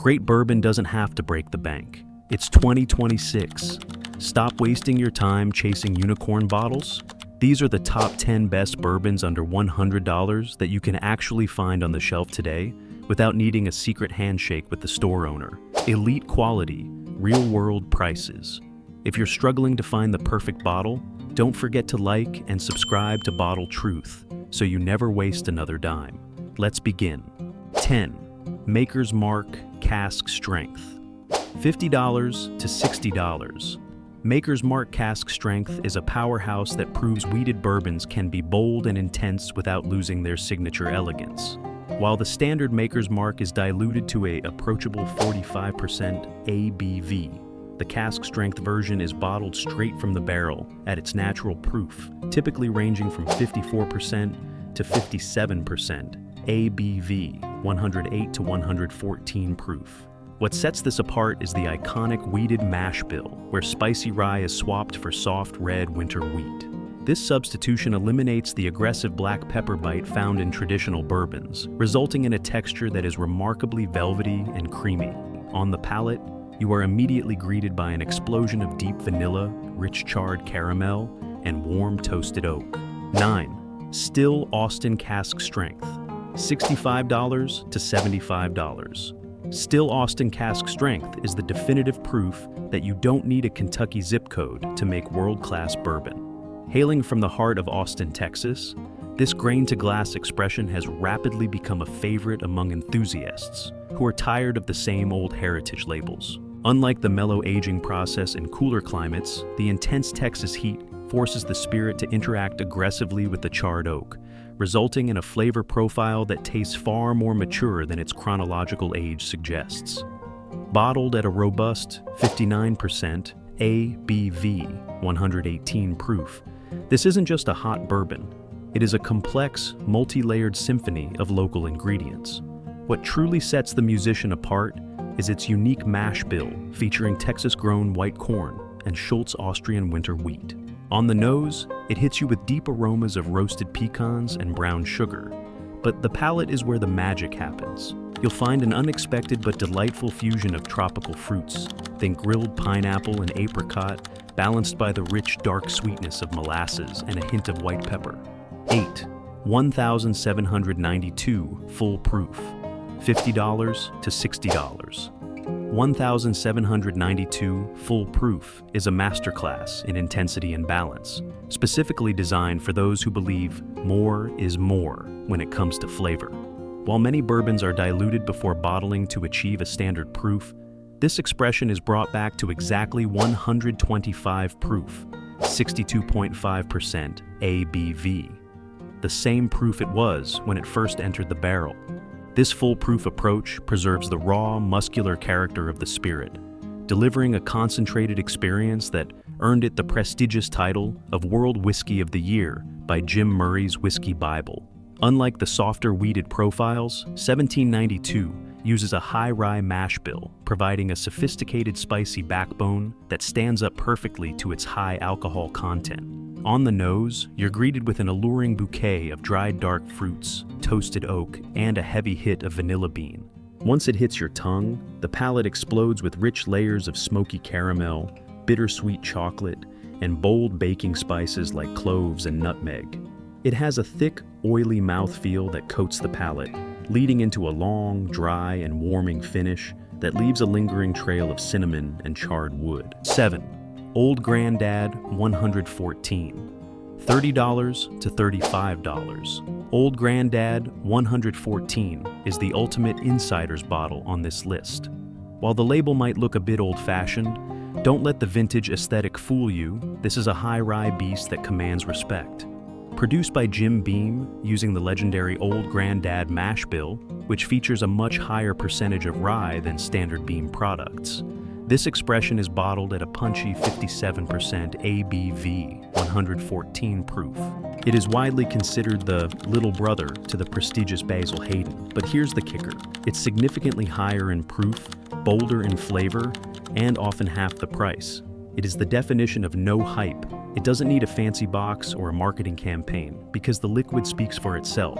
Great bourbon doesn't have to break the bank. It's 2026. Stop wasting your time chasing unicorn bottles. These are the top 10 best bourbons under $100 that you can actually find on the shelf today without needing a secret handshake with the store owner. Elite quality, real-world prices. If you're struggling to find the perfect bottle, don't forget to like and subscribe to Bottle Truth so you never waste another dime. Let's begin. 10. Maker's Mark Cask Strength. $50 to $60. Maker's Mark Cask Strength is a powerhouse that proves wheated bourbons can be bold and intense without losing their signature elegance. While the standard Maker's Mark is diluted to an approachable 45% ABV, the cask strength version is bottled straight from the barrel at its natural proof, typically ranging from 54% to 57% ABV, 108 to 114 proof. What sets this apart is the iconic wheated mash bill, where spicy rye is swapped for soft red winter wheat. This substitution eliminates the aggressive black pepper bite found in traditional bourbons, resulting in a texture that is remarkably velvety and creamy. On the palate, you are immediately greeted by an explosion of deep vanilla, rich charred caramel, and warm toasted oak. 9. Still Austin Cask Strength. $65 to $75. Still Austin Cask Strength is the definitive proof that you don't need a Kentucky zip code to make world-class bourbon. Hailing from the heart of Austin, Texas, this grain-to-glass expression has rapidly become a favorite among enthusiasts who are tired of the same old heritage labels. Unlike the mellow aging process in cooler climates, the intense Texas heat forces the spirit to interact aggressively with the charred oak, resulting in a flavor profile that tastes far more mature than its chronological age suggests. Bottled at a robust 59% ABV, 118 proof, this isn't just a hot bourbon. It is a complex, multi-layered symphony of local ingredients. What truly sets the musician apart is its unique mash bill featuring Texas-grown white corn and Schultz Austrian winter wheat. On the nose, it hits you with deep aromas of roasted pecans and brown sugar. But the palate is where the magic happens. You'll find an unexpected but delightful fusion of tropical fruits. Think grilled pineapple and apricot, balanced by the rich, dark sweetness of molasses and a hint of white pepper. 8. 1,792 full proof. $50 to $60. 1,792 full proof is a masterclass in intensity and balance, specifically designed for those who believe more is more when it comes to flavor. While many bourbons are diluted before bottling to achieve a standard proof, this expression is brought back to exactly 125 proof, 62.5% ABV, the same proof it was when it first entered the barrel. This foolproof approach preserves the raw, muscular character of the spirit, delivering a concentrated experience that earned it the prestigious title of World Whiskey of the Year by Jim Murray's Whiskey Bible. Unlike the softer wheated profiles, 1792 uses a high rye mash bill, providing a sophisticated spicy backbone that stands up perfectly to its high alcohol content. On the nose, you're greeted with an alluring bouquet of dried dark fruits, toasted oak, and a heavy hit of vanilla bean. Once it hits your tongue, the palate explodes with rich layers of smoky caramel, bittersweet chocolate, and bold baking spices like cloves and nutmeg. It has a thick, oily mouthfeel that coats the palate, leading into a long, dry, and warming finish that leaves a lingering trail of cinnamon and charred wood. 7. Old Grandad 114. $30 to $35. Old Grandad 114 is the ultimate insider's bottle on this list. While the label might look a bit old-fashioned, don't let the vintage aesthetic fool you. This is a high rye beast that commands respect. Produced by Jim Beam using the legendary Old Grandad mash bill, which features a much higher percentage of rye than standard Beam products. This expression is bottled at a punchy 57% ABV, 114 proof. It is widely considered the little brother to the prestigious Basil Hayden, but here's the kicker. It's significantly higher in proof, bolder in flavor, and often half the price. It is the definition of no hype. It doesn't need a fancy box or a marketing campaign because the liquid speaks for itself.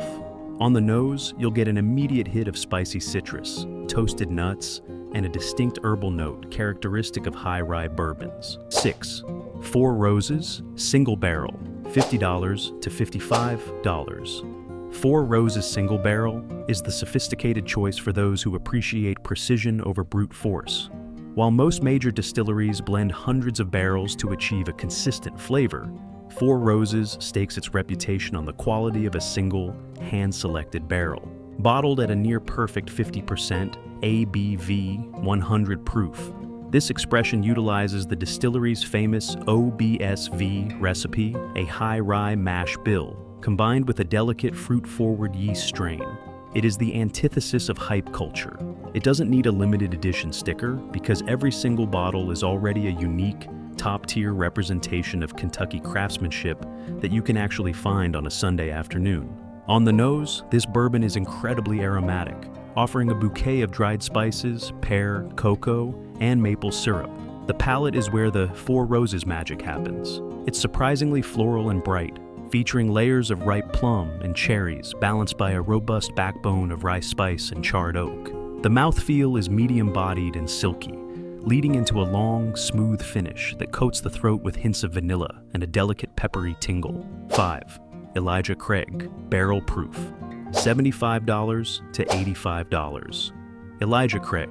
On the nose, you'll get an immediate hit of spicy citrus, toasted nuts, and a distinct herbal note characteristic of high rye bourbons. 6. Four Roses Single Barrel, $50 to $55. Four Roses Single Barrel is the sophisticated choice for those who appreciate precision over brute force. While most major distilleries blend hundreds of barrels to achieve a consistent flavor, Four Roses stakes its reputation on the quality of a single, hand-selected barrel. Bottled at a near-perfect 50% ABV 100 proof, this expression utilizes the distillery's famous OBSV recipe, a high rye mash bill, combined with a delicate fruit-forward yeast strain. It is the antithesis of hype culture. It doesn't need a limited edition sticker because every single bottle is already a unique, top-tier representation of Kentucky craftsmanship that you can actually find on a Sunday afternoon. On the nose, this bourbon is incredibly aromatic, offering a bouquet of dried spices, pear, cocoa, and maple syrup. The palate is where the Four Roses magic happens. It's surprisingly floral and bright, featuring layers of ripe plum and cherries balanced by a robust backbone of rice spice and charred oak. The mouthfeel is medium-bodied and silky, leading into a long, smooth finish that coats the throat with hints of vanilla and a delicate peppery tingle. 5. Elijah Craig, Barrel Proof, $75 to $85. Elijah Craig,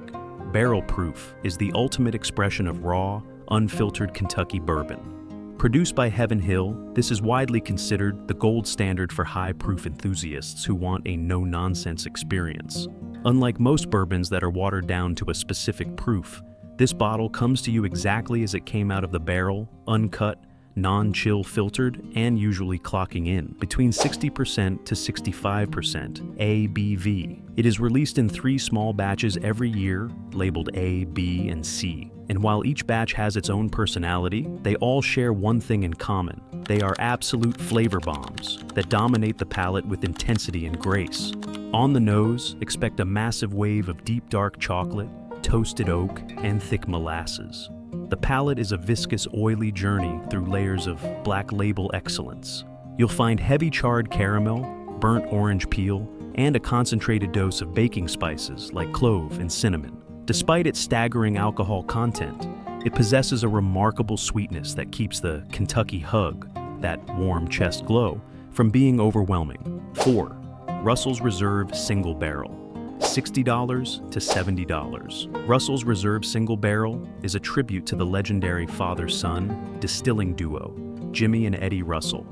Barrel Proof is the ultimate expression of raw, unfiltered Kentucky bourbon. Produced by Heaven Hill, this is widely considered the gold standard for high-proof enthusiasts who want a no-nonsense experience. Unlike most bourbons that are watered down to a specific proof, this bottle comes to you exactly as it came out of the barrel, uncut, non-chill filtered, and usually clocking in between 60% to 65% ABV. It is released in 3 small batches every year, labeled A, B, and C. And while each batch has its own personality, they all share one thing in common. They are absolute flavor bombs that dominate the palate with intensity and grace. On the nose, expect a massive wave of deep dark chocolate, toasted oak, and thick molasses. The palate is a viscous, oily journey through layers of black label excellence. You'll find heavy charred caramel, burnt orange peel, and a concentrated dose of baking spices like clove and cinnamon. Despite its staggering alcohol content, it possesses a remarkable sweetness that keeps the Kentucky hug, that warm chest glow, from being overwhelming. 4. Russell's Reserve Single Barrel, $60 to $70. Russell's Reserve Single Barrel is a tribute to the legendary father-son distilling duo, Jimmy and Eddie Russell.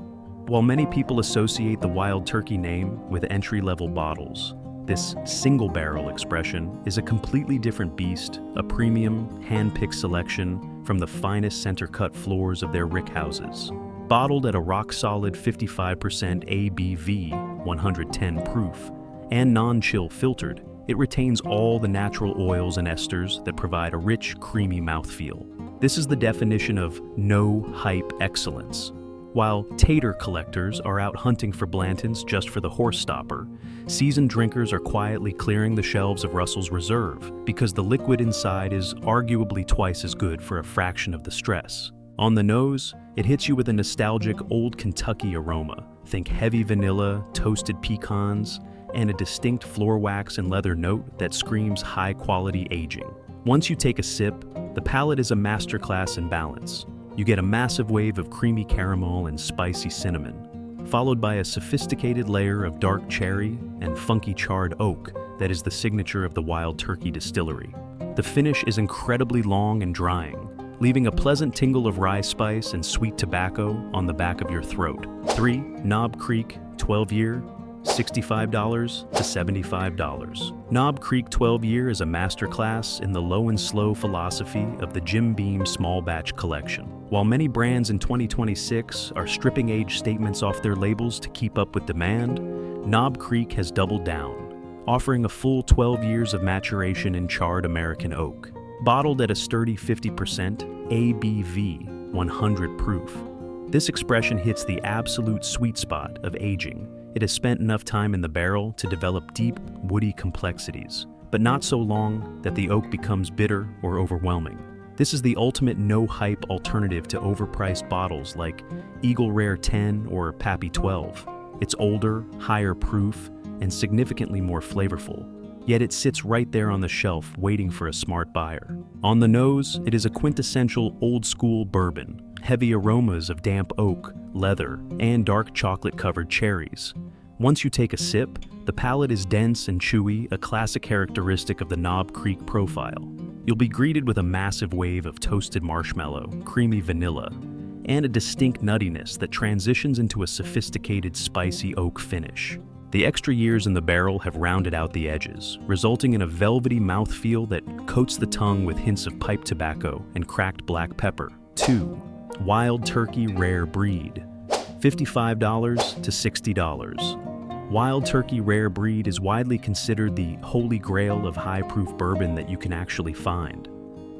While many people associate the Wild Turkey name with entry-level bottles, this single barrel expression is a completely different beast, a premium, hand-picked selection from the finest center-cut floors of their rickhouses. Bottled at a rock-solid 55% ABV, 110 proof, and non-chill filtered, it retains all the natural oils and esters that provide a rich, creamy mouthfeel. This is the definition of no-hype excellence. While tater collectors are out hunting for Blantons just for the horse stopper, seasoned drinkers are quietly clearing the shelves of Russell's Reserve because the liquid inside is arguably twice as good for a fraction of the stress. On the nose, it hits you with a nostalgic old Kentucky aroma. Think heavy vanilla, toasted pecans, and a distinct floor wax and leather note that screams high-quality aging. Once you take a sip, the palate is a masterclass in balance. You get a massive wave of creamy caramel and spicy cinnamon, followed by a sophisticated layer of dark cherry and funky charred oak that is the signature of the Wild Turkey distillery. The finish is incredibly long and drying, leaving a pleasant tingle of rye spice and sweet tobacco on the back of your throat. 3. Knob Creek 12-year, $65 to $75. Knob Creek 12-year is a masterclass in the low and slow philosophy of the Jim Beam small batch collection. While many brands in 2026 are stripping age statements off their labels to keep up with demand, Knob Creek has doubled down, offering a full 12 years of maturation in charred American oak. Bottled at a sturdy 50% ABV, 100 proof, this expression hits the absolute sweet spot of aging. It has spent enough time in the barrel to develop deep, woody complexities, but not so long that the oak becomes bitter or overwhelming. This is the ultimate no-hype alternative to overpriced bottles like Eagle Rare 10 or Pappy 12. It's older, higher proof, and significantly more flavorful. yet it sits right there on the shelf waiting for a smart buyer. On the nose, it is a quintessential old-school bourbon, heavy aromas of damp oak, leather, and dark chocolate-covered cherries. Once you take a sip, the palate is dense and chewy, a classic characteristic of the Knob Creek profile. You'll be greeted with a massive wave of toasted marshmallow, creamy vanilla, and a distinct nuttiness that transitions into a sophisticated spicy oak finish. The extra years in the barrel have rounded out the edges, resulting in a velvety mouthfeel that coats the tongue with hints of pipe tobacco and cracked black pepper. 2. Wild Turkey Rare Breed, $55 to $60. Wild Turkey Rare Breed is widely considered the holy grail of high-proof bourbon that you can actually find.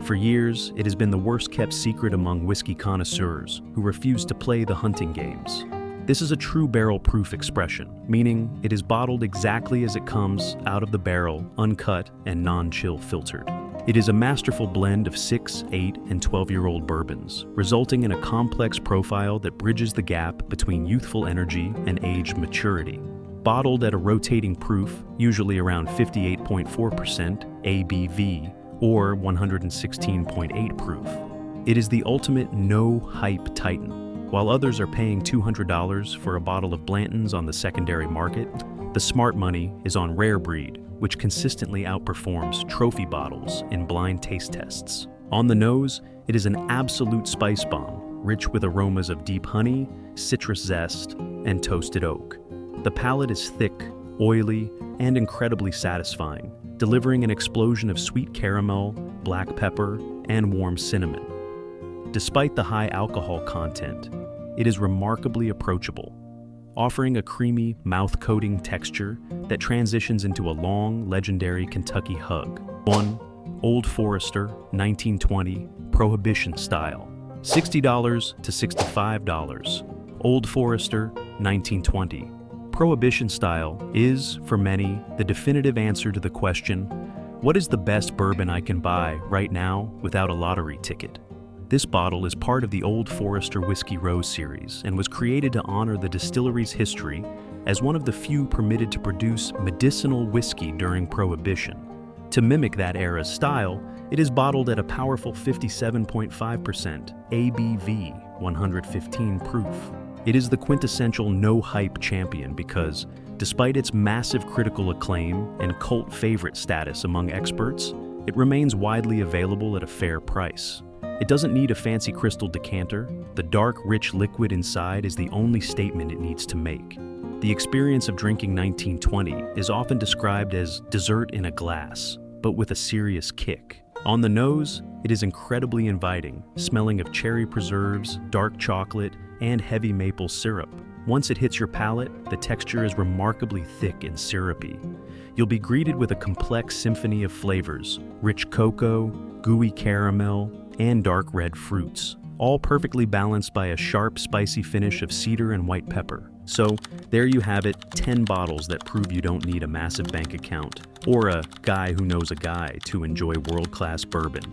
For years, it has been the worst-kept secret among whiskey connoisseurs who refuse to play the hunting games. This is a true barrel-proof expression, meaning it is bottled exactly as it comes out of the barrel, uncut and non-chill filtered. It is a masterful blend of 6, 8, and 12-year-old bourbons, resulting in a complex profile that bridges the gap between youthful energy and aged maturity. Bottled at a rotating proof, usually around 58.4% ABV or 116.8 proof. It is the ultimate no-hype titan. While others are paying $200 for a bottle of Blanton's on the secondary market, the smart money is on Rare Breed, which consistently outperforms trophy bottles in blind taste tests. On the nose, it is an absolute spice bomb, rich with aromas of deep honey, citrus zest, and toasted oak. The palate is thick, oily, and incredibly satisfying, delivering an explosion of sweet caramel, black pepper, and warm cinnamon. Despite the high alcohol content, it is remarkably approachable, offering a creamy, mouth-coating texture that transitions into a long, legendary Kentucky hug. 1. Old Forester, 1920, Prohibition style, $60 to $65. Old Forester, 1920. Prohibition style is, for many, the definitive answer to the question, what is the best bourbon I can buy right now without a lottery ticket? This bottle is part of the Old Forester Whiskey Row series and was created to honor the distillery's history as one of the few permitted to produce medicinal whiskey during Prohibition. To mimic that era's style, it is bottled at a powerful 57.5% ABV, 115 proof. It is the quintessential no-hype champion because, despite its massive critical acclaim and cult favorite status among experts, it remains widely available at a fair price. It doesn't need a fancy crystal decanter. The dark, rich liquid inside is the only statement it needs to make. The experience of drinking 1920 is often described as dessert in a glass, but with a serious kick. On the nose, it is incredibly inviting, smelling of cherry preserves, dark chocolate, and heavy maple syrup. Once it hits your palate, the texture is remarkably thick and syrupy. You'll be greeted with a complex symphony of flavors, rich cocoa, gooey caramel, and dark red fruits, all perfectly balanced by a sharp, spicy finish of cedar and white pepper. So, there you have it, 10 bottles that prove you don't need a massive bank account or a guy who knows a guy to enjoy world-class bourbon.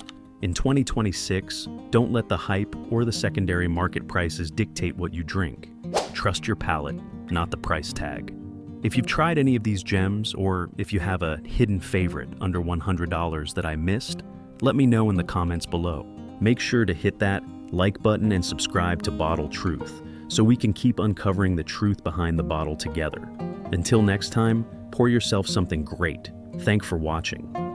In 2026, don't let the hype or the secondary market prices dictate what you drink. Trust your palate, not the price tag. If you've tried any of these gems, or if you have a hidden favorite under $100 that I missed, let me know in the comments below. Make sure to hit that like button and subscribe to Bottle Truth, so we can keep uncovering the truth behind the bottle together. Until next time, pour yourself something great. Thanks for watching.